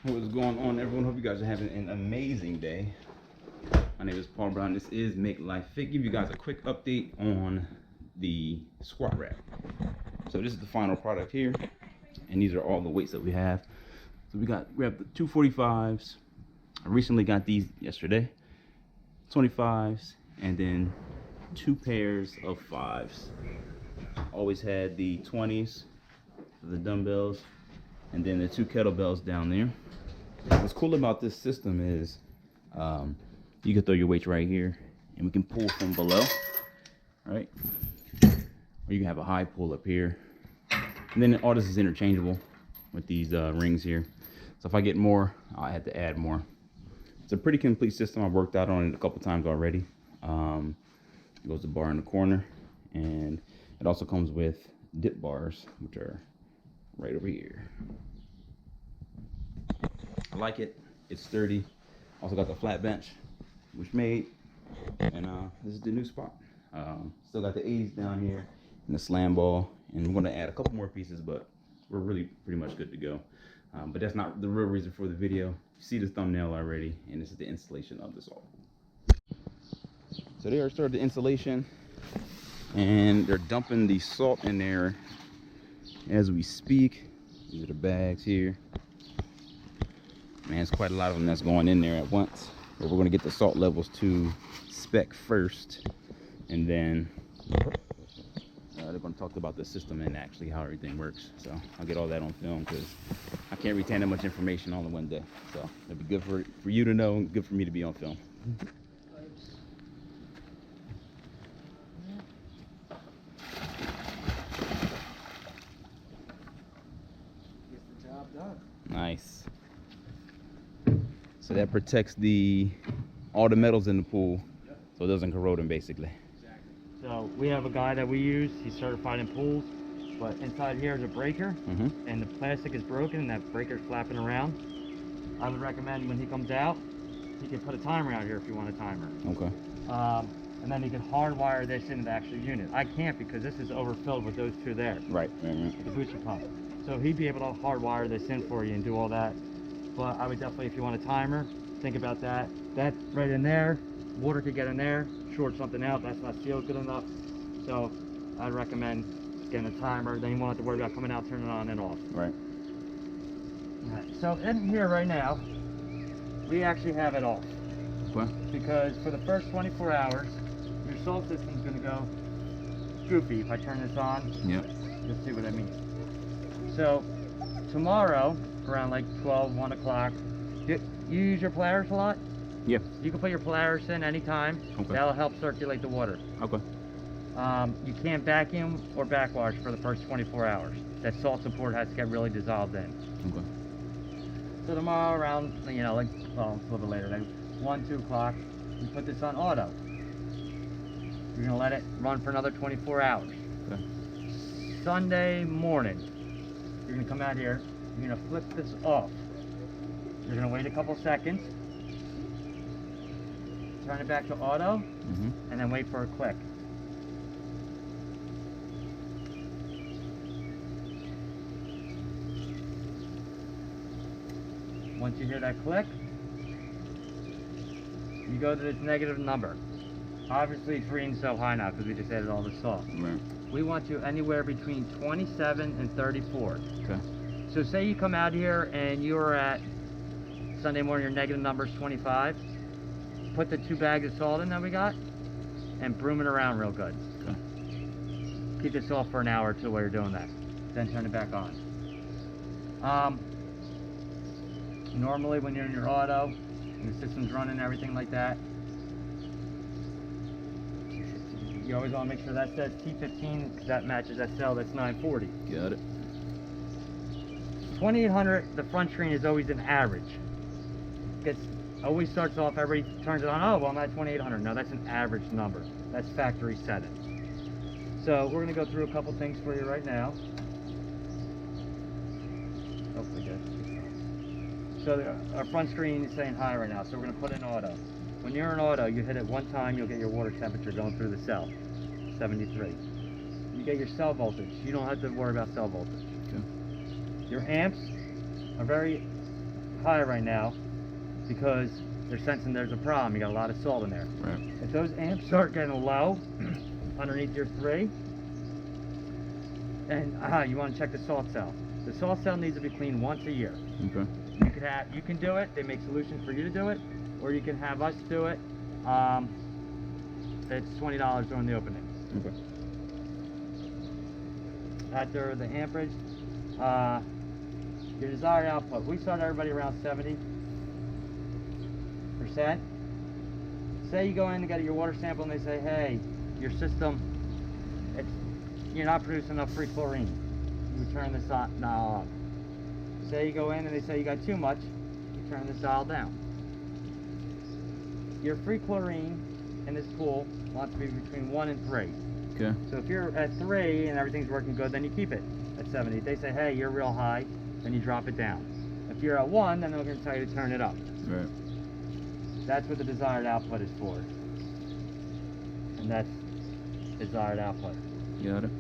What's going on, everyone? Hope you guys are having an amazing day. My name is Paul Brown. This is Make Life Fit. Give you guys a quick update on the squat rack. So this is the final product here, and these are all the weights that we have. So we have the 245s. I recently got these yesterday. 25s, and then 2 pairs of 5s. Always had the 20s for the dumbbells, and then the 2 kettlebells down there. What's cool about this system is you can throw your weights right here, and we can pull from below, right? Or you can have a high pull up here, and then all this is interchangeable with these rings here. So if I get more, I have to add more. It's a pretty complete system. I've worked out on it a couple times already. It goes the bar in the corner, and it also comes with dip bars, which are right over here. I like it. It's sturdy. Also got the flat bench, which made, and this is the new spot. Still got the 80s down here and the slam ball, and we're going to add a couple more pieces, but we're really pretty much good to go. But that's not the real reason for the video. You see the thumbnail already, and this is the installation of this all. So they already started the installation, and they're dumping the salt in there as we speak. These are the bags here. Man, it's quite a lot of them that's going in there at once. But we're going to get the salt levels to spec first, and then they're going to talk about the system and actually how everything works. So I'll get all that on film because I can't retain that much information all in one day. So it'd be good for you to know and good for me to be on film. Gets the job done. Nice. So that protects all the metals in the pool, so it doesn't corrode them, basically. Exactly. So we have a guy that we use. He's certified in pools, but inside here is a breaker, and the plastic is broken, and that breaker's flapping around. I would recommend when he comes out, he can put a timer out here if you want a timer. Okay. And then he can hardwire this into the actual unit. I can't because this is overfilled with those two there. Right. The booster pump. So he'd be able to hardwire this in for you and do all that. But I would definitely, if you want a timer, think about that. That right in there, water could get in there, short something out. That's not sealed good enough. So I'd recommend getting a timer. Then you won't have to worry about coming out, turning it on and off. Right. Alright, so in here right now, we actually have it off. Okay. Because for the first 24 hours, your salt system's going to go goofy. If I turn this on, you'll see what I mean. So tomorrow, around like 12, 1 o'clock, you use your Polaris a lot? Yeah. You can put your Polaris in anytime. Okay. That'll help circulate the water. Okay. You can't vacuum or backwash for the first 24 hours. That salt support has to get really dissolved in. Okay. So tomorrow around, well, it's a little bit later, like 1, 2 o'clock, you put this on auto. You're gonna let it run for another 24 hours. Okay. Sunday morning, you're gonna come out here, you're gonna flip this off. You're gonna wait a couple seconds, turn it back to auto, and then wait for a click. Once you hear that click, you go to this negative number. Obviously it's reading so high now because we just added all the salt. Right. We want you anywhere between 27 and 34. Okay. So say you come out here and you're at Sunday morning, your negative number is 25. Put the 2 bags of salt in that we got and broom it around real good. Okay. Keep this off for an hour or two while you're doing that. Then turn it back on. Normally when you're in your auto and the system's running and everything like that, you always want to make sure that says T15 because that matches that cell that's 940. Got it. 2800, the front screen is always an average. Always starts off, everybody turns it on, oh, well, I'm at 2800. No, that's an average number. That's factory setting. So we're going to go through a couple things for you right now. Hopefully good. So our front screen is saying high right now, so we're going to put in auto. When you're in auto, you hit it one time, you'll get your water temperature going through the cell, 73. You get your cell voltage. You don't have to worry about cell voltage. Okay. Your amps are very high right now because they're sensing there's a problem. You got a lot of salt in there. Right. If those amps start getting low underneath your 3, and you want to check the salt cell. The salt cell needs to be cleaned once a year. Okay. You can do it. They make solutions for you to do it, or you can have us do it. It's $20 during the opening. Okay. After the amperage, your desired output. We start everybody around 70%. Say you go in and get your water sample and they say, hey, your system, you're not producing enough free chlorine. You turn this dial up. Say you go in and they say you got too much, you turn this dial down. Your free chlorine in this pool wants to be between 1 and 3. Okay. So if you're at 3 and everything's working good, then you keep it at 70. If they say, hey, you're real high, then you drop it down. If you're at 1, then they're going to tell you to turn it up. Right. That's what the desired output is for. And that's desired output. Got it.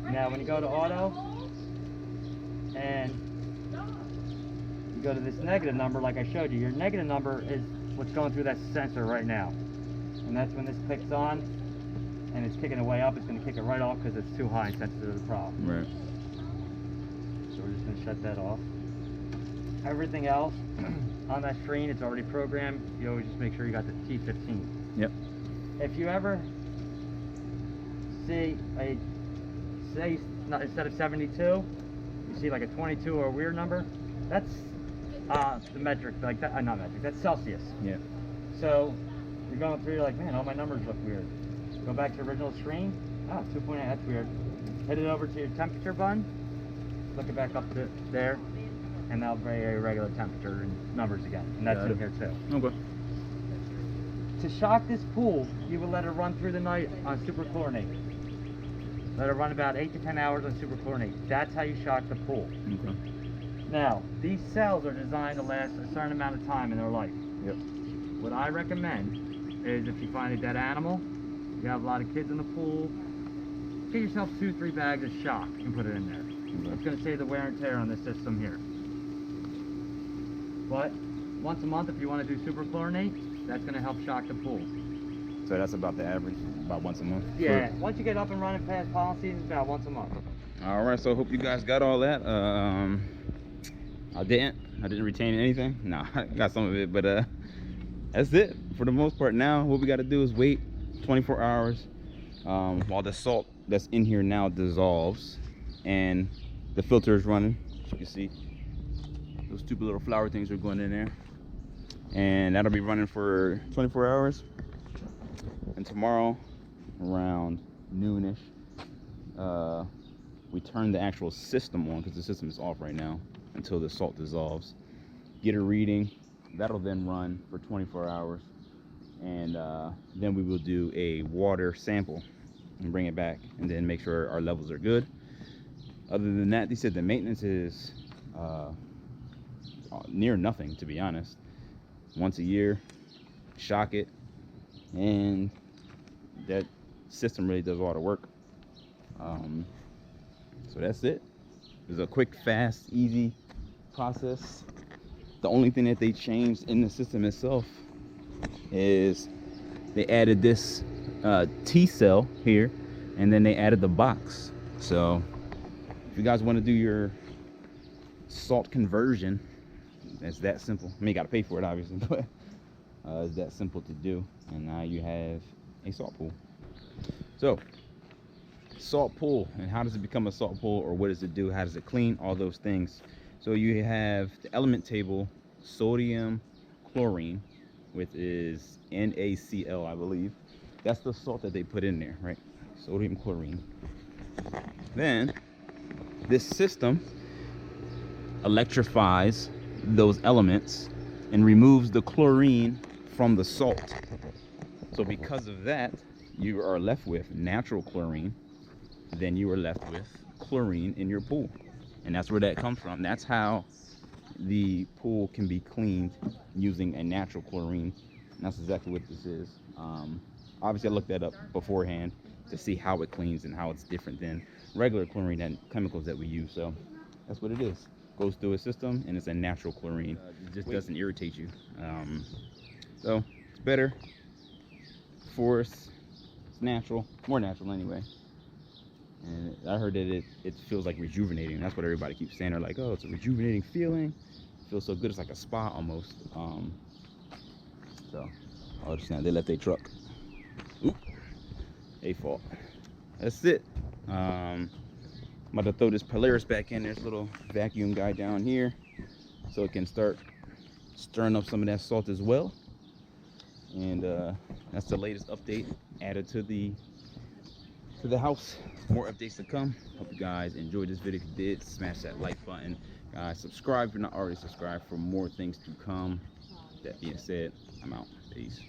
Now when you go to auto and you go to this negative number like I showed you, your negative number is what's going through that sensor right now. And that's when this clicks on and it's kicking it way up, it's going to kick it right off because it's too high and sensitive to the problem. Right. So we're just going to shut that off. Everything else on that screen, it's already programmed. You always just make sure you got the T15. Yep. If you ever see instead of 72, you see like a 22 or a weird number, that's the metric, like that, not metric, that's Celsius. Yeah. So you're going through, you're like, man, all my numbers look weird. Go back to the original screen. Oh, 2.8, that's weird. Hit it over to your temperature button. Look it back up to there, and that'll bring a regular temperature and numbers again. And that's in here too. Okay. To shock this pool, you will let it run through the night on superchlorinate. Let it run about 8 to 10 hours on superchlorinate. That's how you shock the pool. Okay. Now, these cells are designed to last a certain amount of time in their life. Yep. What I recommend is if you find a dead animal, you have a lot of kids in the pool, get yourself 2-3 bags of shock and put it in there. It's going to save the wear and tear on the system here. But once a month, if you want to do superchlorinate, that's going to help shock the pool. So that's about the average, about once a month? Yeah, once you get up and running past policy, it's about once a month. All right, so hope you guys got all that. I didn't retain anything. No, I got some of it, but that's it for the most part. Now what we got to do is wait 24 hours while the salt that's in here now dissolves and the filter is running. As you can see, those stupid little flower things are going in there, and that'll be running for 24 hours. And tomorrow around noonish, we turn the actual system on, because the system is off right now until the salt dissolves. Get a reading. That'll then run for 24 hours, and then we will do a water sample and bring it back, and then make sure our levels are good. Other than that, they said the maintenance is near nothing, to be honest. Once a year, shock it, and that system really does a lot of work. So that's it. It's a quick, fast, easy process. The only thing that they changed in the system itself is they added this T cell here, and then they added the box. So if you guys want to do your salt conversion, it's that simple. I mean, you got to pay for it, obviously, but it's that simple to do. And now you have a salt pool. So salt pool, and how does it become a salt pool, or what does it do, how does it clean, all those things. So you have the element table, sodium chlorine, which is NaCl, I believe. That's the salt that they put in there, right? Sodium chlorine. Then this system electrifies those elements and removes the chlorine from the salt. So because of that, you are left with natural chlorine. Then you are left with chlorine in your pool, and that's where that comes from. That's how the pool can be cleaned, using a natural chlorine. And that's exactly what this is. Obviously I looked that up beforehand to see how it cleans and how it's different than regular chlorine and chemicals that we use. So that's what it is. goes through his system, and it's a natural chlorine. It just doesn't irritate you. So it's better for us. It's natural, more natural anyway. And I heard that it feels like rejuvenating. That's what everybody keeps saying. They're like, oh, it's a rejuvenating feeling. It feels so good. It's like a spa almost. So, oh, just now they left their truck. Oop, a fault. That's it. I'm about to throw this Polaris back in. There's a little vacuum guy down here, so it can start stirring up some of that salt as well. And that's the latest update added to the house. More updates to come. Hope you guys enjoyed this video. If you did, smash that like button. Guys, subscribe if you're not already subscribed for more things to come. That being said, I'm out. Peace.